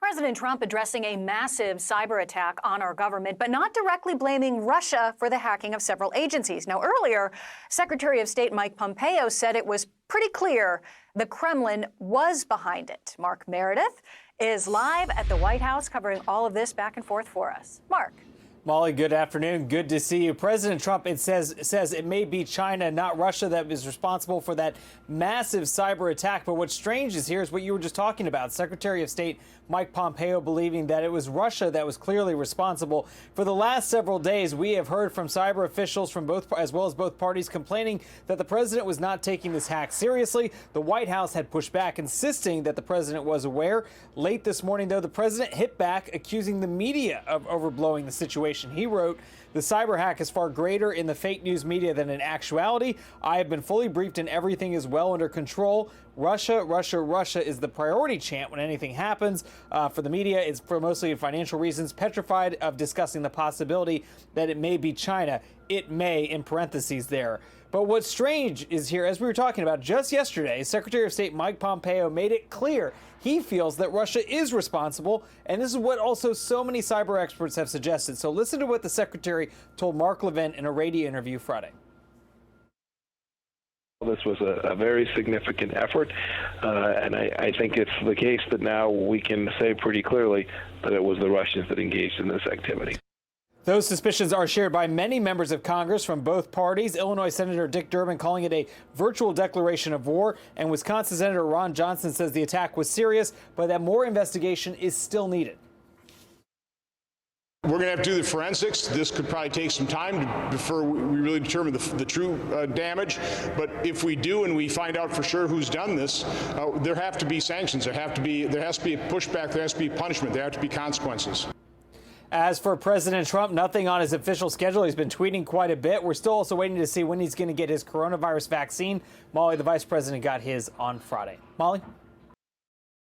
President Trump addressing a massive cyber attack on our government, but not directly blaming Russia for the hacking of several agencies. Now, earlier, Secretary of State Mike Pompeo said it was pretty clear the Kremlin was behind it. Mark Meredith is live at the White House covering all of this back and forth for us. Mark. Molly, good afternoon. Good to see you. President Trump, it says it may be China, not Russia, that is responsible for that massive cyber attack. But what's strange is here's what you were just talking about. Secretary of State Mike Pompeo believing that it was Russia that was clearly responsible. For the last several days, we have heard from cyber officials from both, as well as both parties, complaining that the president was not taking this hack seriously. The White House had pushed back, insisting that the president was aware. Late this morning, though, the president hit back, accusing the media of overblowing the situation. He wrote, "The cyber hack is far greater in the fake news media than in actuality. I have been fully briefed and everything is well under control. Russia, Russia, Russia is the priority chant when anything happens. For the media, it's for mostly financial reasons, petrified of discussing the possibility that it may be China. It may, in parentheses there." But what's strange is here, as we were talking about just yesterday, Secretary of State Mike Pompeo made it clear he feels that Russia is responsible. And this is what also so many cyber experts have suggested. So listen to what the secretary told Mark Levin in a radio interview Friday. This was a very significant effort, and I think it's the case that now we can say pretty clearly that it was the Russians that engaged in this activity. Those suspicions are shared by many members of Congress from both parties. Illinois Senator Dick Durbin calling it a virtual declaration of war, and Wisconsin Senator Ron Johnson says the attack was serious, but that more investigation is still needed. We're going to have to do the forensics. This could probably take some time before we really determine the true damage. But if we do and we find out for sure who's done this, there have to be sanctions. There has to be a pushback. There has to be punishment. There have to be consequences. As for President Trump, nothing on his official schedule. He's been tweeting quite a bit. We're still also waiting to see when he's going to get his coronavirus vaccine. Molly, the vice president, got his on Friday. Molly?